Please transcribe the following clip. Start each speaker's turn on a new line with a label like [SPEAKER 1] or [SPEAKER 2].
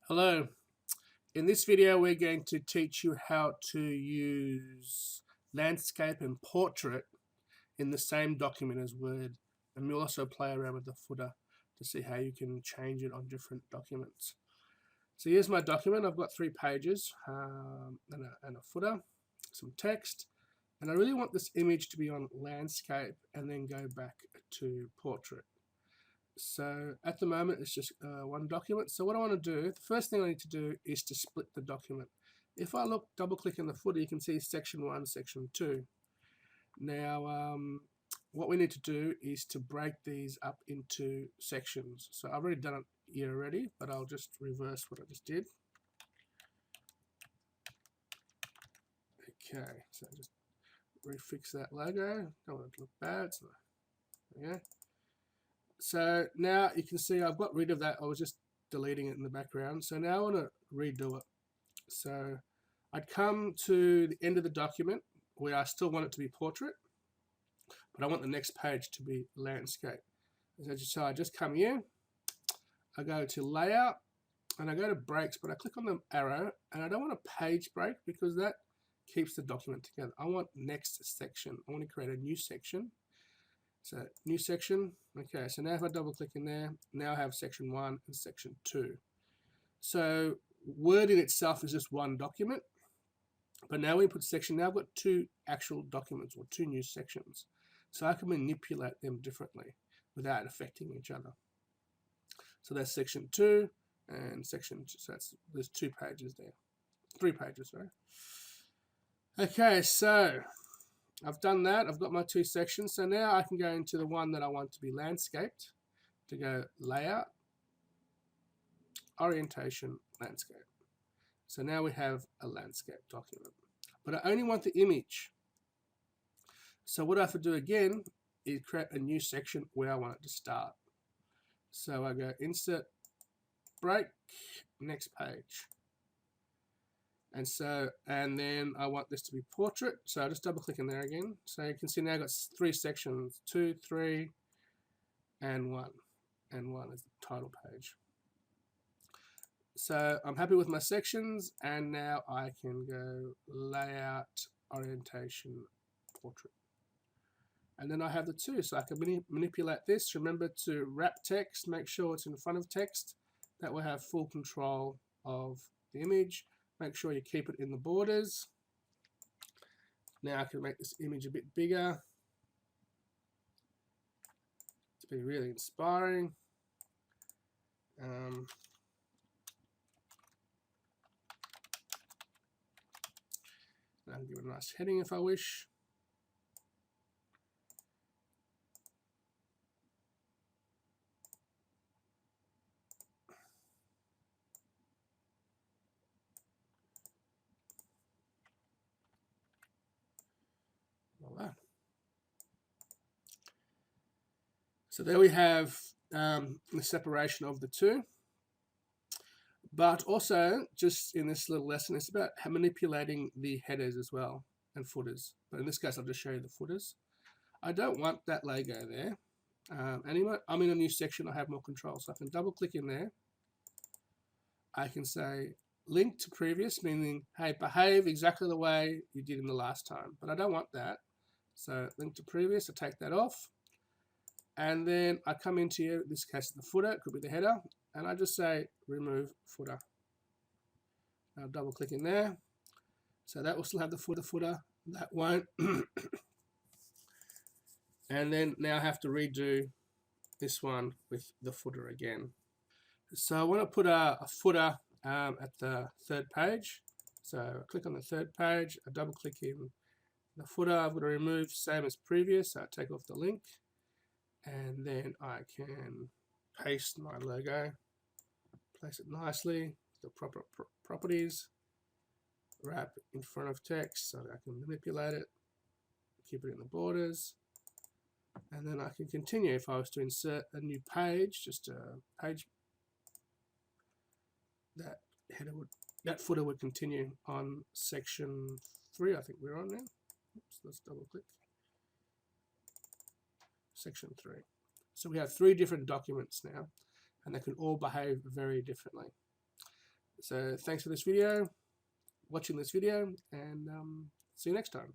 [SPEAKER 1] Hello. In this video we're going to teach you how to use landscape and portrait in the same document as Word, and we'll also play around with the footer to see how you can change it on different documents. So here's my document. I've got 3 pages and a footer, some text, and I really want this image to be on landscape and then go back to portrait. So at the moment it's just one document. So what I want to do, the first thing I need to do is to split the document. If I double click in the footer, you can see section 1, section 2. Now what we need to do is to break these up into sections. So I've already done it here already, but I'll just reverse what I just did. Okay, so just refix that logo. Don't want it to look bad. So there we go. So now you can see I've got rid of that. I was just deleting it in the background. So now I want to redo it. So I'd come to the end of the document where I still want it to be portrait, but I want the next page to be landscape. So I just come here, I go to layout, and I go to breaks, but I click on the arrow, and I don't want a page break because that keeps the document together. I want next section. I want to create a new section. So new section. Okay, so now if I double click in there, now I have section 1 and section 2. So Word in itself is just one document, but now we put section. Now I've got 2 actual documents or 2 new sections, so I can manipulate them differently without affecting each other. So that's section 2 and section 2. So there's 2 pages there, 3 pages, sorry. Okay, so I've done that. I've got my 2 sections. So now I can go into the one that I want to be landscaped, to go layout, orientation, landscape. So now we have a landscape document, but I only want the image. So what I have to do again is create a new section where I want it to start. So I go insert, break, next page. And then I want this to be portrait. So I just double click in there again. So you can see now I've got 3 sections, 2, 3, and 1. And 1 is the title page. So I'm happy with my sections, and now I can go layout, orientation, portrait. And then I have the 2, so I can manipulate this. Remember to wrap text, make sure it's in front of text. That will have full control of the image. Make sure you keep it in the borders. Now I can make this image a bit bigger to be really inspiring. I can give it a nice heading if I wish. Voila. So there we have the separation of the 2. But also, just in this little lesson, it's about manipulating the headers as well and footers. But in this case, I'll just show you the footers. I don't want that logo there. Anyway, I'm in a new section. I have more control. So I can double click in there. I can say link to previous, meaning, hey, behave exactly the way you did in the last time. But I don't want that. So link to previous, I take that off. And then I come into here, in this case, the footer, it could be the header, and I just say remove footer. I'll double click in there. So that will still have the footer, that won't. And then now I have to redo this one with the footer again. So I want to put a footer at the 3rd page. So I click on the 3rd page, I double click in the footer. I'm going to remove same as previous, so I take off the link. And then I can paste my logo, place it nicely, the proper properties, wrap in front of text so that I can manipulate it, keep it in the borders, and then I can continue. If I was to insert a new page, just a page, that footer would continue on section 3. I think we're on now. Oops, let's double click. Section 3. So we have 3 different documents now, and they can all behave very differently. So thanks for this video, watching this video, and see you next time.